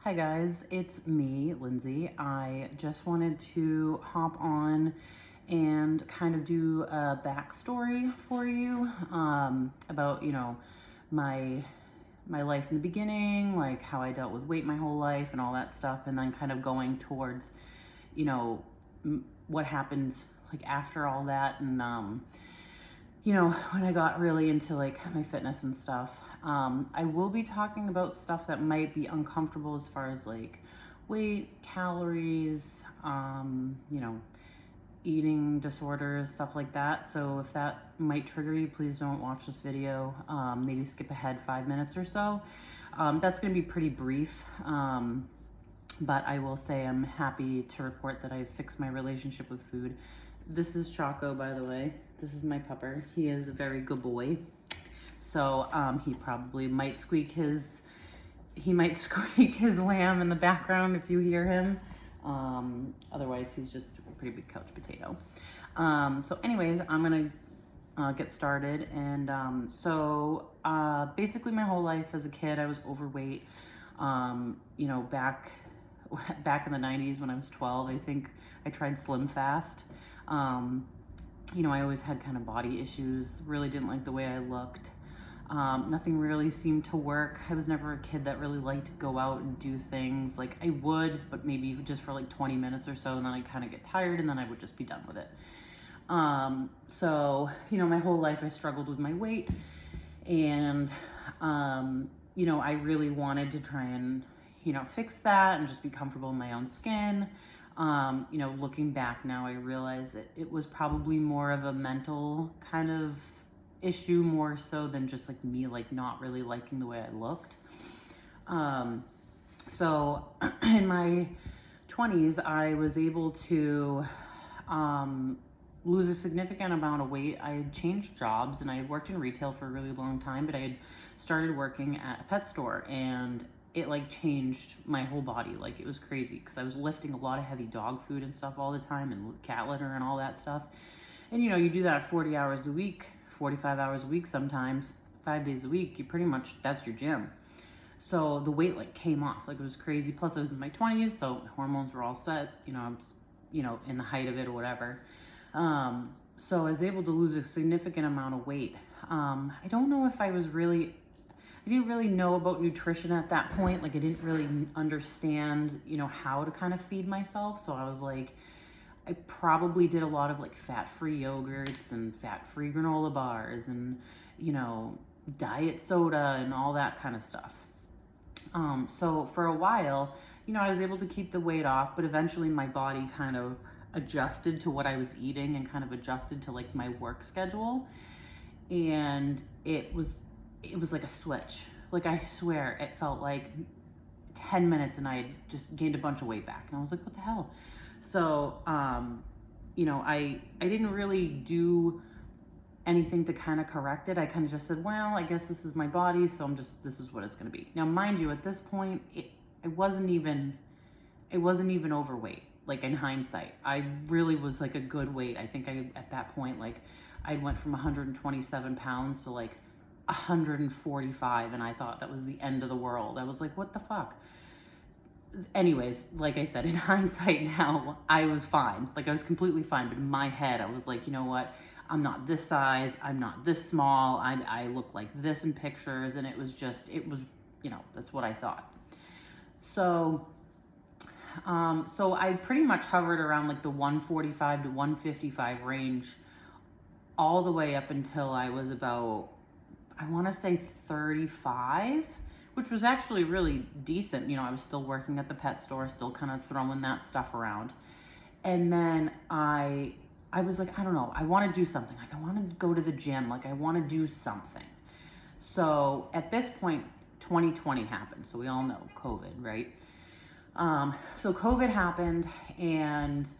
Hi guys, it's me, Lindsay. I just wanted to hop on and kind of do a backstory for you about, my my life in the beginning, like how I dealt with weight my whole life and all that stuff, and then kind of going towards, you know, what happened like after all that, and when I got really into like my fitness and stuff. I will be talking about stuff that might be uncomfortable as far as like weight, calories, eating disorders, stuff like that. So if that might trigger you, please don't watch this video. Maybe skip ahead 5 minutes or so. That's going to be pretty brief. But I will say I'm happy to report that I've fixed my relationship with food. This is Choco, by the way. This is my pupper. He is a very good boy. So he probably might squeak his lamb in the background if you hear him. Otherwise, he's just a pretty big couch potato. So anyways, I'm gonna get started. And basically my whole life as a kid, I was overweight. Back in the 90s when I was 12, I think I tried Slim Fast. I always had kind of body issues, really didn't like the way I looked. Nothing really seemed to work. I was never a kid that really liked to go out and do things. Like I would, but maybe just for like 20 minutes or so, and then I'd kind of get tired and then I would just be done with it. My whole life I struggled with my weight, and, I really wanted to try and, fix that and just be comfortable in my own skin. Looking back now, I realize that it was probably more of a mental kind of issue, more so than just like me, like not really liking the way I looked. So in my 20s, I was able to, lose a significant amount of weight. I had changed jobs and I had worked in retail for a really long time, but I had started working at a pet store, and it like changed my whole body. Like it was crazy because I was lifting a lot of heavy dog food and stuff all the time, and cat litter and all that stuff. And you do that 40 hours a week, 45 hours a week sometimes, 5 days a week. You pretty much, that's your gym. So the weight like came off, like it was crazy. Plus I was in my 20s, so hormones were all set. I was, in the height of it or whatever. So I was able to lose a significant amount of weight. I don't know if I didn't really know about nutrition at that point. Like I didn't really understand, how to kind of feed myself. So I was like, I probably did a lot of like fat-free yogurts and fat-free granola bars and, diet soda and all that kind of stuff. So for a while, I was able to keep the weight off, but eventually my body kind of adjusted to what I was eating and kind of adjusted to like my work schedule. And it was like a switch. Like I swear it felt like 10 minutes and I just gained a bunch of weight back. And I was like, what the hell? So, I didn't really do anything to kind of correct it. I kind of just said, well, I guess this is my body, so this is what it's going to be. Now, mind you, at this point, it wasn't even overweight. Like in hindsight, I really was like a good weight. I think at that point, like I went from 127 pounds to like 145, and I thought that was the end of the world. I was like, what the fuck? Anyways, like I said, in hindsight now, I was fine. Like I was completely fine. But in my head, I was like, you know what? I'm not this size. I'm not this small. I look like this in pictures. And it was, that's what I thought. So I pretty much hovered around like the 145 to 155 range all the way up until I was about, I want to say 35, which was actually really decent. I was still working at the pet store, still kind of throwing that stuff around. And then I was like, I don't know, I want to do something. Like I want to go to the gym. Like I want to do something. So at this point, 2020 happened. So we all know COVID, right? So COVID happened and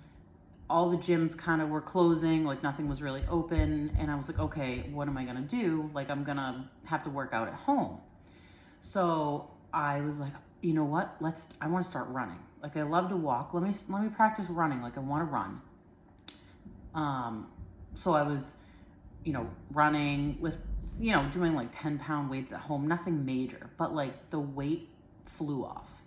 all the gyms kind of were closing, like nothing was really open. And I was like, okay, what am I going to do? Like I'm going to have to work out at home. So I was like, you know what? I want to start running. Like I love to walk. Let me practice running. Like I want to run. So I was, running, doing like 10-pound weights at home, nothing major, but like the weight flew off.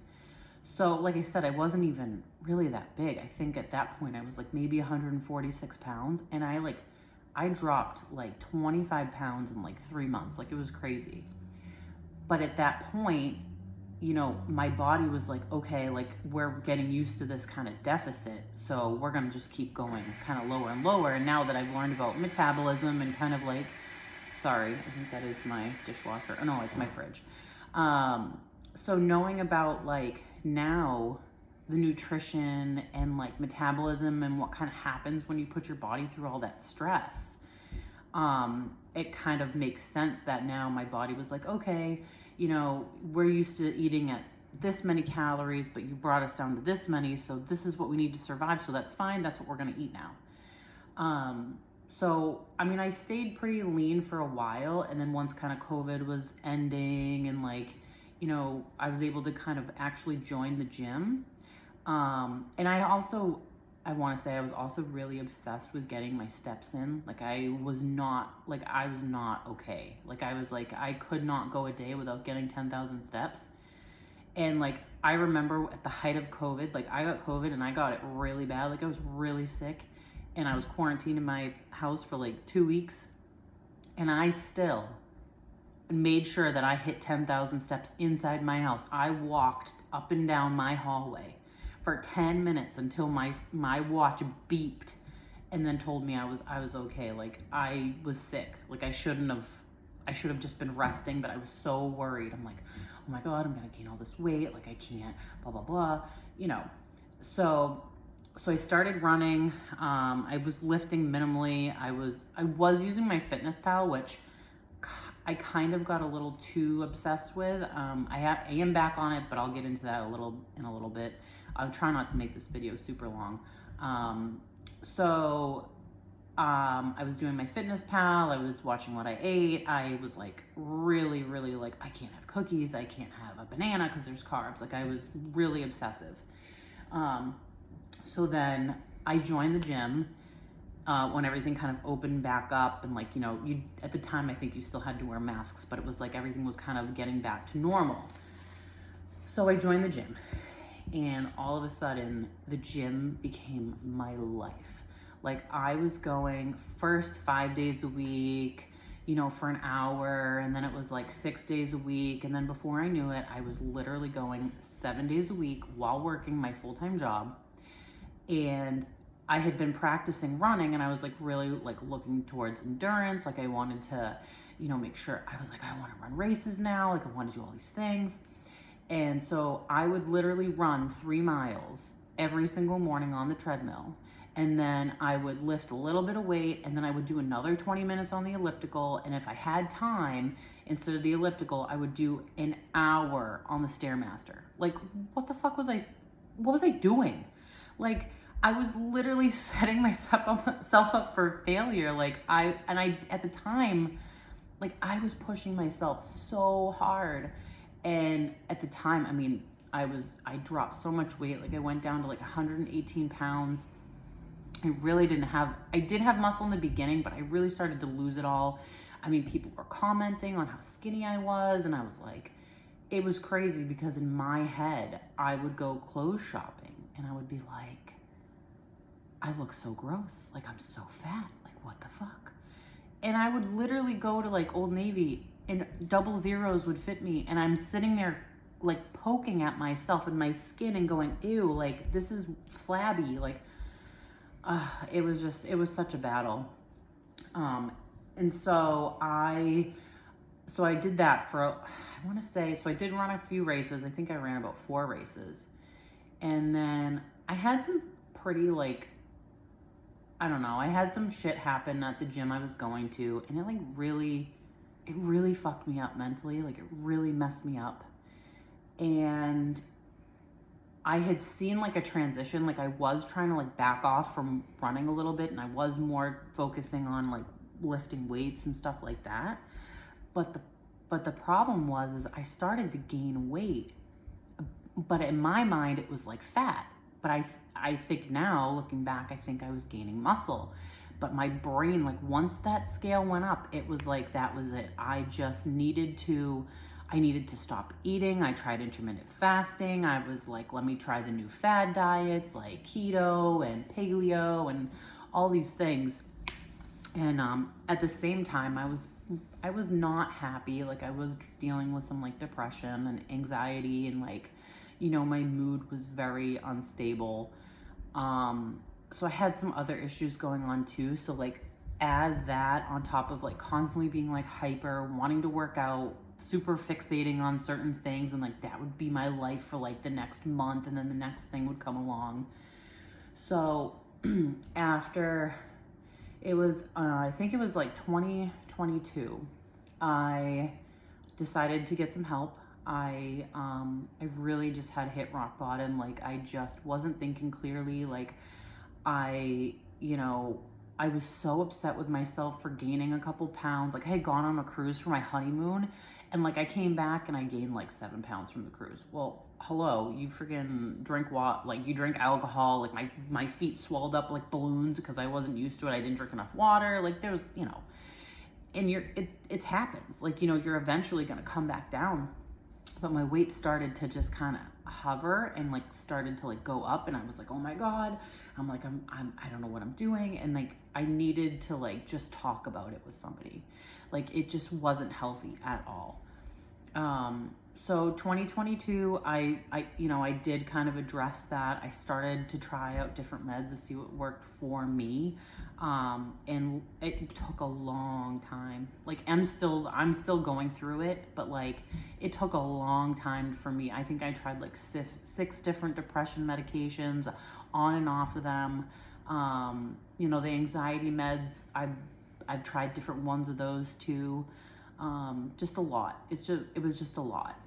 So, like I said, I wasn't even really that big. I think at that point I was like maybe 146 pounds, and I dropped like 25 pounds in like 3 months. Like, it was crazy. But at that point, my body was like, okay, like, we're getting used to this kind of deficit, so we're gonna just keep going kind of lower and lower. And now that I've learned about metabolism and kind of like, sorry, I think that is my dishwasher. Oh no, it's my fridge. So knowing about like now the nutrition and like metabolism and what kind of happens when you put your body through all that stress, it kind of makes sense that now my body was like, okay, we're used to eating at this many calories, but you brought us down to this many, so this is what we need to survive, so that's fine, that's what we're gonna eat now. So, I mean, I stayed pretty lean for a while, and then once kind of COVID was ending and like, I was able to kind of actually join the gym. And I want to say I was also really obsessed with getting my steps in. Like, I was not okay. Like, I could not go a day without getting 10,000 steps. And like, I remember at the height of COVID, like, I got COVID and I got it really bad. Like, I was really sick and I was quarantined in my house for like 2 weeks. And I still made sure that I hit 10,000 steps inside my house. I walked up and down my hallway for 10 minutes until my watch beeped and then told me I was okay. Like, I was sick. Like, I should have just been resting, but I was so worried. I'm like, oh my God, I'm gonna gain all this weight. Like, I can't, blah, blah, blah, So I started running. I was lifting minimally. I was using my FitnessPal, which I kind of got a little too obsessed with. I am back on it, but I'll get into that in a little bit. I'll try not to make this video super long. I was doing my FitnessPal. I was watching what I ate. I was like really, really like, I can't have cookies. I can't have a banana because there's carbs. Like, I was really obsessive. So then I joined the gym when everything kind of opened back up, and like, at the time I think you still had to wear masks, but it was like everything was kind of getting back to normal. So I joined the gym, and all of a sudden the gym became my life. Like, I was going first 5 days a week, for an hour, and then it was like 6 days a week, and then before I knew it, I was literally going 7 days a week while working my full-time job. And I had been practicing running, and I was like really like looking towards endurance. Like, I wanted to, make sure, I was like, I want to run races now. Like, I want to do all these things. And so I would literally run 3 miles every single morning on the treadmill. And then I would lift a little bit of weight, and then I would do another 20 minutes on the elliptical. And if I had time, instead of the elliptical, I would do an hour on the Stairmaster. Like, what the fuck what was I doing? Like, I was literally setting myself up for failure. Like, at the time, like, I was pushing myself so hard. And at the time, I mean, I dropped so much weight. Like, I went down to like 118 pounds. I did have muscle in the beginning, but I really started to lose it all. I mean, people were commenting on how skinny I was, and I was like, it was crazy, because in my head, I would go clothes shopping and I would be like, I look so gross. Like, I'm so fat. Like, what the fuck? And I would literally go to like Old Navy and double zeros would fit me. And I'm sitting there like poking at myself and my skin and going, ew, like, this is flabby. Like, it was such a battle. And so I did that for, I did run a few races. I think I ran about 4 races. And then I had some pretty like, I don't know, I had some shit happen at the gym I was going to, and it really fucked me up mentally. Like, it really messed me up. And I had seen like a transition. Like, I was trying to like back off from running a little bit, and I was more focusing on like lifting weights and stuff like that. But the problem was I started to gain weight, but in my mind it was like fat. But I think now, looking back, I think I was gaining muscle. But my brain, like, once that scale went up, it was like, that was it. I I needed to stop eating. I tried intermittent fasting. I was like, let me try the new fad diets like keto and paleo and all these things. And at the same time, I was not happy. Like I was dealing with some like depression and anxiety, and like, you know, my mood was very unstable. So I had some other issues going on too. So like add that on top of like constantly being like hyper, wanting to work out, super fixating on certain things, and like that would be my life for like the next month, and then the next thing would come along. So after it was, I think it was like 2022, I decided to get some help. I really just had hit rock bottom. Like I just wasn't thinking clearly. Like I, you know, I was so upset with myself for gaining a couple pounds. Like I had gone on a cruise for my honeymoon, and like I came back and I gained like 7 pounds from the cruise. Well, hello, you freaking drink what? Like you drink alcohol. Like my feet swelled up like balloons because I wasn't used to it. I didn't drink enough water. Like there's, you know, and it happens. Like, you know, you're eventually gonna come back down. But my weight started to just kind of hover and like started to like go up, and I was like, oh my god, I'm like, I don't know what I'm doing, and like I needed to like just talk about it with somebody. Like it just wasn't healthy at all. So 2022, I you know, I did kind of address that. I started to try out different meds to see what worked for me. And it took a long time. Like I'm still going through it, but like it took a long time for me. I think I tried like six different depression medications, on and off of them. You know, the anxiety meds, I've tried different ones of those too. Just a lot. It was just a lot.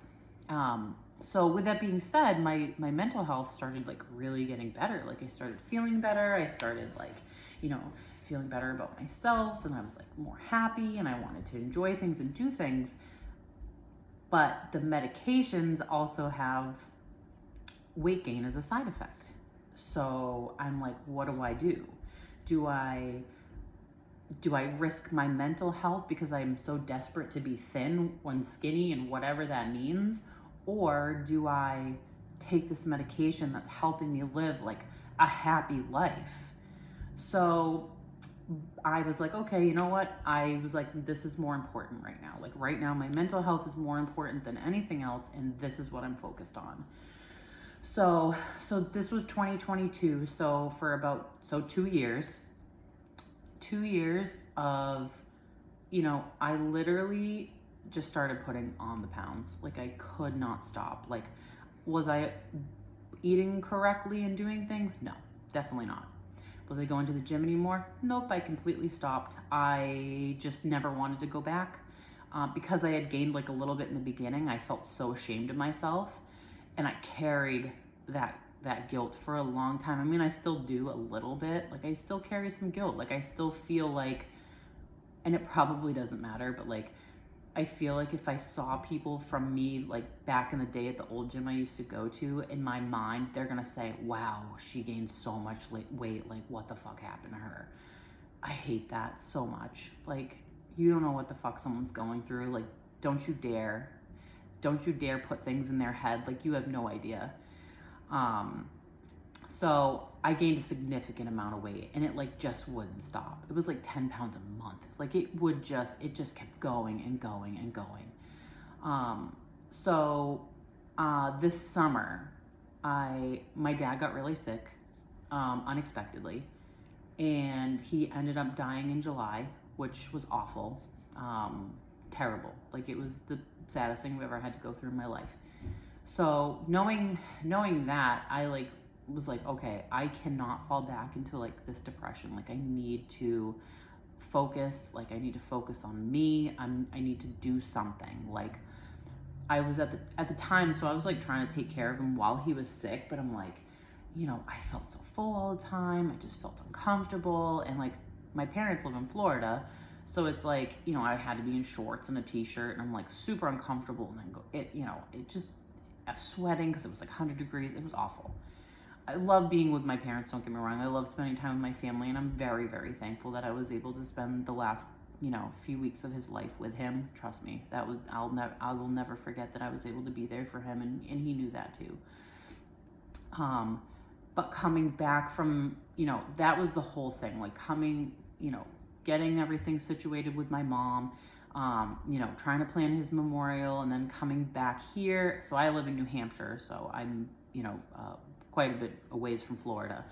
So with that being said, my mental health started like really getting better. Like I started feeling better. I started like, you know, feeling better about myself, and I was like more happy, and I wanted to enjoy things and do things. But the medications also have weight gain as a side effect. So I'm like, what do I do? Do I risk my mental health because I'm so desperate to be thin when skinny and whatever that means? Or do I take this medication that's helping me live like a happy life? So I was like, okay, you know what? I was like, this is more important right now. Like right now, my mental health is more important than anything else, and this is what I'm focused on. So this was 2022. So for about 2 years, 2 years of, you know, I literally just started putting on the pounds. Like I could not stop. Like, was I eating correctly and doing things? No, definitely not. Was I going to the gym anymore? Nope, I completely stopped. I just never wanted to go back. Because I had gained like a little bit in the beginning, I felt so ashamed of myself, and I carried that guilt for a long time. I mean, I still do a little bit. Like I still carry some guilt. Like I still feel like, and it probably doesn't matter, but like I feel like if I saw people from me like back in the day at the old gym I used to go to, in my mind they're gonna say, wow, she gained so much weight, like what the fuck happened to her? I hate that so much. Like, you don't know what the fuck someone's going through. Like, don't you dare put things in their head. Like, you have no idea. So I gained a significant amount of weight, and it like just wouldn't stop. It was like 10 pounds a month. Like it just kept going and going and going. This summer, my dad got really sick, unexpectedly, and he ended up dying in July, which was awful, terrible. Like it was the saddest thing I've ever had to go through in my life. So knowing that, I like was like, okay, I cannot fall back into like this depression. Like I need to focus. Like I need to focus on me. I need to do something. Like I was at the time, so I was like trying to take care of him while he was sick, but I'm like, you know, I felt so full all the time. I just felt uncomfortable, and like my parents live in Florida, so it's like, you know, I had to be in shorts and a t-shirt, and I'm like super uncomfortable, and then I was sweating because it was like 100 degrees. It was awful. I love being with my parents, don't get me wrong. I love spending time with my family, and I'm very, very thankful that I was able to spend the last you know, a few weeks of his life with him. Trust me, that was, I will never forget that I was able to be there for him, and he knew that too. But coming back from, you know, that was the whole thing, like coming, you know, getting everything situated with my mom, you know, trying to plan his memorial, and then coming back here. So I live in New Hampshire, so I'm, you know, quite a bit a ways from Florida.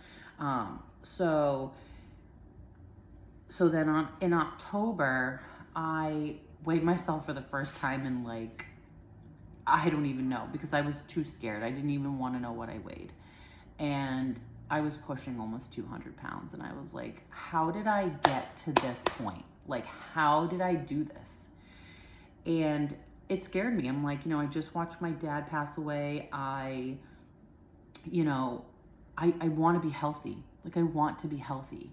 So then in October, I weighed myself for the first time in like, I don't even know, because I was too scared. I didn't even want to know what I weighed. And I was pushing almost 200 pounds. And I was like, how did I get to this point? Like, how did I do this? And it scared me. I'm like, you know, I just watched my dad pass away. You know, I want to be healthy. Like, I want to be healthy.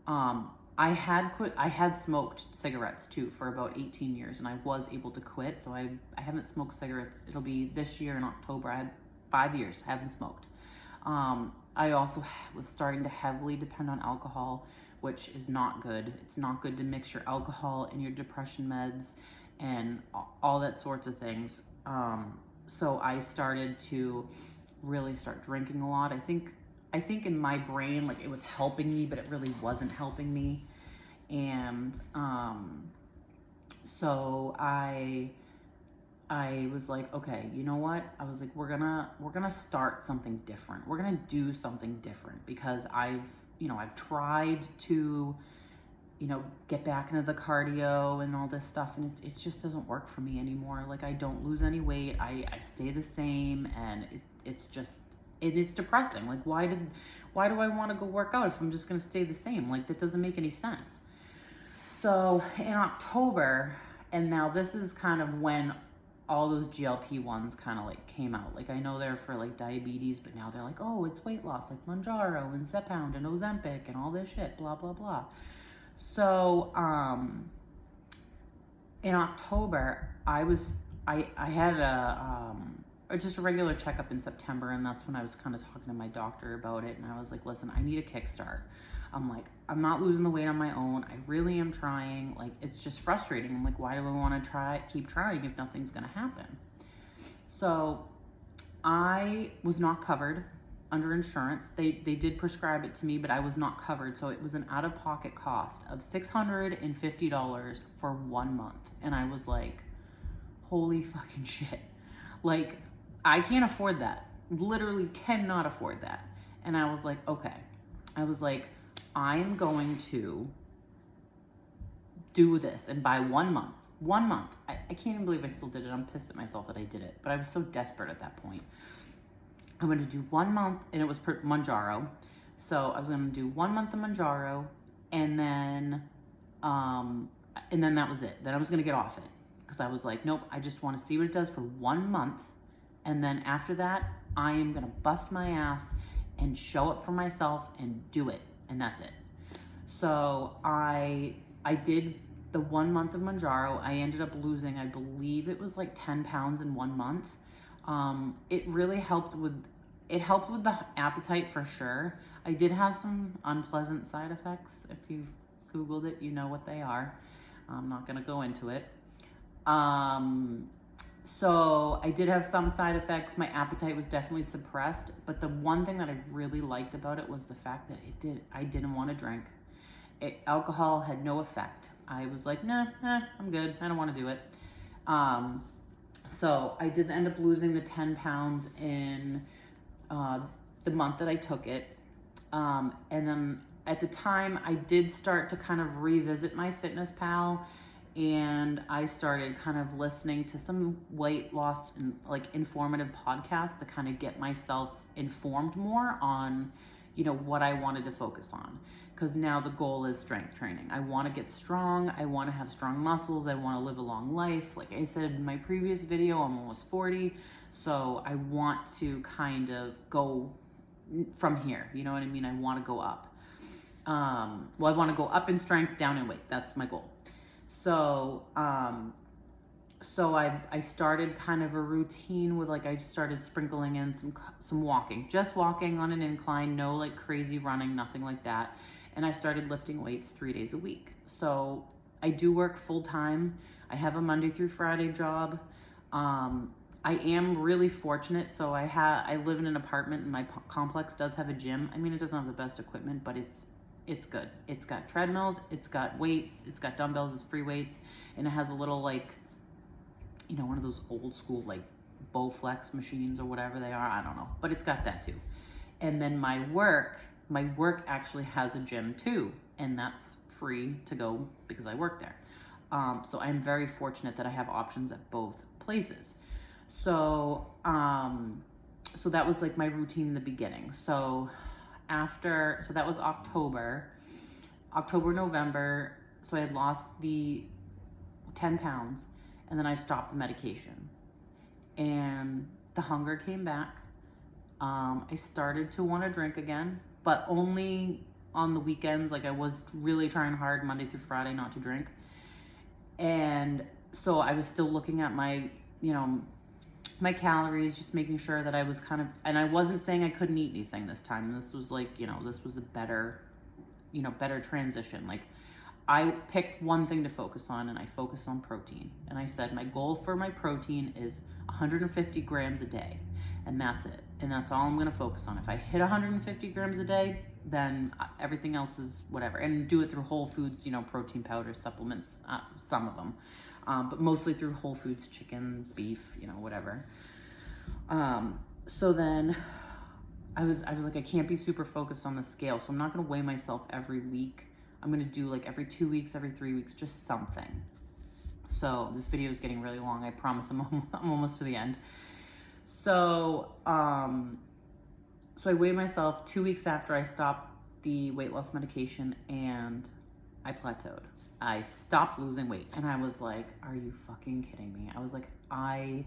I had smoked cigarettes too for about 18 years, and I was able to quit. So I haven't smoked cigarettes. It'll be this year in October. I had 5 years, haven't smoked. I also was starting to heavily depend on alcohol, which is not good. It's not good to mix your alcohol and your depression meds and all that sorts of things. So I started to really start drinking a lot. I think in my brain, like, it was helping me, but it really wasn't helping me. And so I was like, okay, you know what? I was like, we're gonna start something different. We're gonna do something different, because I've tried to, you know, get back into the cardio and all this stuff, and it just doesn't work for me anymore. Like, I don't lose any weight. I stay the same, and it is depressing. Like, why do I want to go work out if I'm just gonna stay the same? Like, that doesn't make any sense. So in October, and now this is kind of when all those GLP-1s kind of like came out. Like, I know they're for like diabetes, but now they're like, oh, it's weight loss, like Mounjaro and Zepbound and Ozempic and all this shit, blah, blah, blah. So, in October, I had just a regular checkup in September, and that's when I was kind of talking to my doctor about it, and I was like, listen, I need a kickstart. I'm like, I'm not losing the weight on my own. I really am trying. Like, it's just frustrating. I'm like, why do I want to keep trying if nothing's going to happen? So I was not covered under insurance. They did prescribe it to me, but I was not covered. So it was an out-of-pocket cost of $650 for 1 month. And I was like, holy fucking shit. Like, I can't afford that. Literally cannot afford that. And I was like, okay. I was like, I am going to do this. And by 1 month, I can't even believe I still did it. I'm pissed at myself that I did it, but I was so desperate at that point. I'm going to do 1 month, and it was per Mounjaro. So I was going to do 1 month of Mounjaro, and then that was it. Then I was going to get off it, because I was like, nope, I just want to see what it does for 1 month. And then after that, I am going to bust my ass and show up for myself and do it. And that's it. So I did the 1 month of Mounjaro. I ended up losing, I believe it was like 10 pounds in 1 month. It really helped with the appetite for sure. I did have some unpleasant side effects. If you've Googled it, you know what they are. I'm not going to go into it. So I did have some side effects. My appetite was definitely suppressed, but the one thing that I really liked about it was the fact that I didn't want to drink. Alcohol had no effect. I was like, nah, I'm good. I don't want to do it. So I did end up losing the 10 pounds in the month that I took it. And then at the time, I did start to kind of revisit my MyFitnessPal, and I started kind of listening to some weight loss and like informative podcasts to kind of get myself informed more on, you know, what I wanted to focus on. Because now the goal is strength training. I want to get strong. I want to have strong muscles. I want to live a long life. Like I said in my previous video, I'm almost 40. So I want to kind of go from here. You know what I mean? I want to go up. I want to go up in strength, down in weight. That's my goal. So, I started kind of a routine with like, I started sprinkling in some walking, just walking on an incline, no like crazy running, nothing like that. And I started lifting weights 3 days a week. So I do work full time. I have a Monday through Friday job. I am really fortunate. So I live in an apartment, and my complex does have a gym. I mean, it doesn't have the best equipment, but it's good. It's got treadmills, it's got weights, it's got dumbbells, it's free weights, and it has a little, like, one of those old school, like, Bowflex machines or whatever they are. I don't know, but it's got that too. And then my work actually has a gym too, and that's free to go because I work there. So I'm very fortunate that I have options at both places. So so that was like my routine in the beginning. So that was October, November. So I had lost the 10 pounds, and then I stopped the medication, and the hunger came back. I started to want to drink again, but only on the weekends. Like, I was really trying hard Monday through Friday not to drink. And so I was still looking at my, my calories, just making sure that I was and I wasn't saying I couldn't eat anything this time. This was like, this was a better transition. Like, I picked one thing to focus on, and I focused on protein. And I said, my goal for my protein is 150 grams a day. And that's it. And that's all I'm going to focus on. If I hit 150 grams a day, then everything else is whatever. And do it through Whole Foods, protein powder, supplements, some of them. But mostly through Whole Foods, chicken, beef, whatever. So then I was like, I can't be super focused on the scale. So I'm not going to weigh myself every week. I'm going to do like every 2 weeks, every 3 weeks, just something. So this video is getting really long. I promise I'm almost to the end. So, so I weighed myself 2 weeks after I stopped the weight loss medication, and I plateaued. I stopped losing weight, and I was like, are you fucking kidding me? I was like, I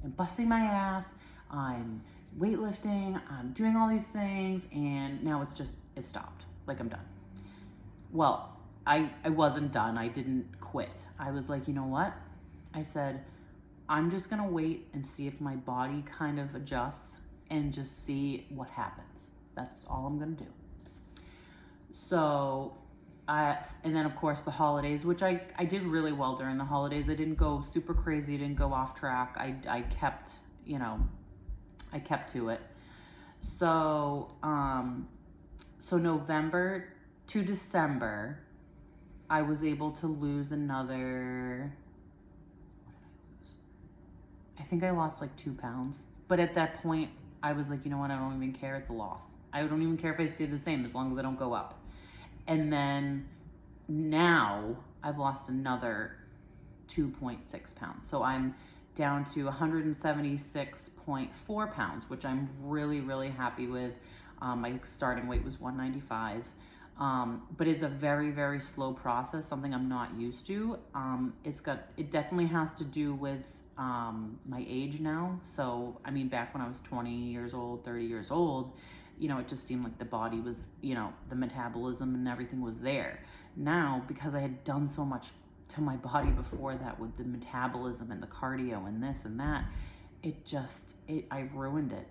am busting my ass. I'm weightlifting. I'm doing all these things. And now it stopped. Like, I'm done. Well, I wasn't done. I didn't quit. I was like, you know what? I said, I'm just going to wait and see if my body kind of adjusts and just see what happens. That's all I'm going to do. So, and then of course the holidays, which I did really well during the holidays. I didn't go super crazy. I didn't go off track. I kept, I kept to it. So, so November to December, I was able to lose another, I think I lost like 2 pounds. But at that point, I was like, you know what? I don't even care. It's a loss. I don't even care if I stay the same as long as I don't go up. And then now I've lost another 2.6 pounds. So I'm down to 176.4 pounds, which I'm really, really happy with. My starting weight was 195. But it's a very, very slow process, something I'm not used to. It definitely has to do with my age now. So, I mean, back when I was 20 years old, 30 years old, it just seemed like the body was, the metabolism and everything was there. Now, because I had done so much to my body before that with the metabolism and the cardio and this and that, I've ruined it.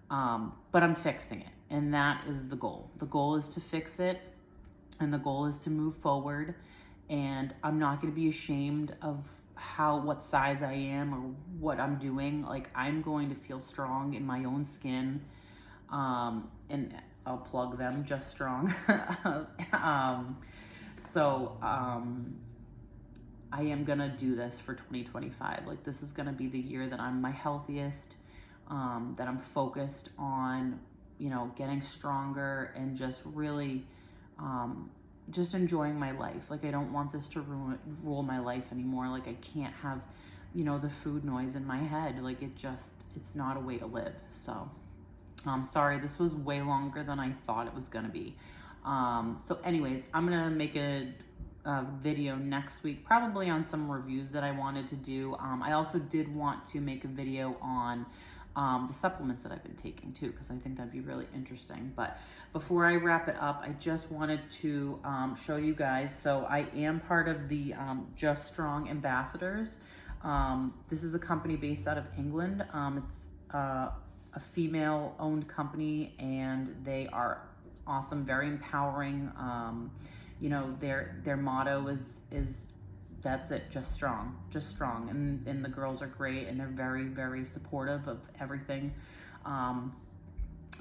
But I'm fixing it. And that is the goal. The goal is to fix it, and the goal is to move forward. And I'm not going to be ashamed of what size I am or what I'm doing. Like, I'm going to feel strong in my own skin. And I'll plug them, Just Strong. I am going to do this for 2025. Like, this is going to be the year that I'm my healthiest, that I'm focused on, getting stronger and just really, just enjoying my life. Like, I don't want this to rule my life anymore. Like, I can't have, the food noise in my head. Like, it's not a way to live. So, sorry, this was way longer than I thought it was going to be. So anyways, I'm going to make a video next week, probably on some reviews that I wanted to do. I also did want to make a video on the supplements that I've been taking too, because I think that'd be really interesting. But before I wrap it up, I just wanted to show you guys. So I am part of the Just Strong Ambassadors. This is a company based out of England. It's a female-owned company, and they are awesome, very empowering. Their motto is that's it, just strong. And the girls are great, and they're very, very supportive of everything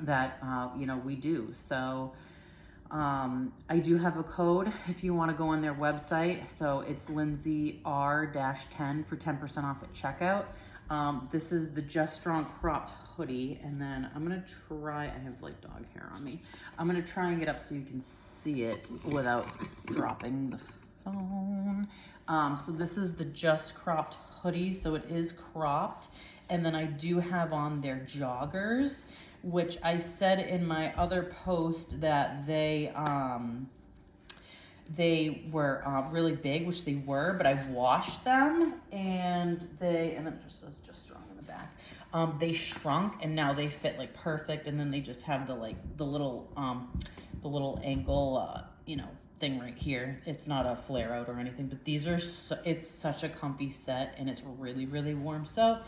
that you know, we do. So I do have a code if you want to go on their website. So it's Lindsay R-10 for 10% off at checkout. This is the Just Strong cropped hoodie, and then I'm gonna try, I have like dog hair on me. I'm gonna try and get up so you can see it without dropping the phone. So this is the Just cropped hoodie, so it is cropped. And then I do have on their joggers, which I said in my other post that they were really big, which they were, but I washed them, and then it just says Just Strong in the back. They shrunk, and now they fit like perfect, and then they just have the little ankle you know, thing right here. It's not a flare out or anything, but these are it's such a comfy set, and it's really, really warm. So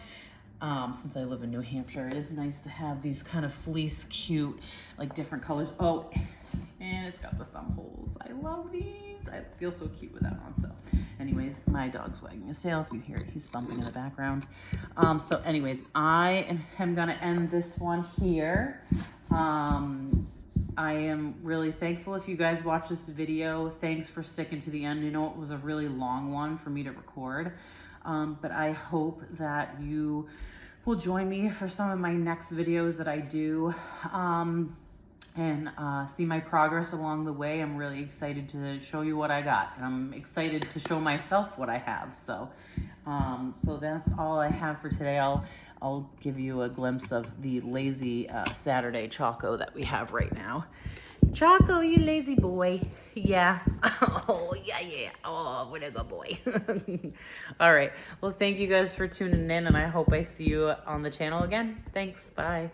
since I live in New Hampshire, it is nice to have these kind of fleece, cute, like different colors. Oh, and it's got the thumb holes. I love these. I feel so cute with that on. So anyways, my dog's wagging his tail. If you hear it, he's thumping in the background. So anyways, I am gonna end this one here. I am really thankful if you guys watch this video. Thanks for sticking to the end. You know, it was a really long one for me to record. But I hope that you will join me for some of my next videos that I do, and see my progress along the way. I'm really excited to show you what I got, and I'm excited to show myself what I have. So, so that's all I have for today. I'll give you a glimpse of the lazy Saturday Choco that we have right now. Choco, you lazy boy. Yeah. Oh, yeah. Oh, what a good boy. All right. Well, thank you guys for tuning in, and I hope I see you on the channel again. Thanks. Bye.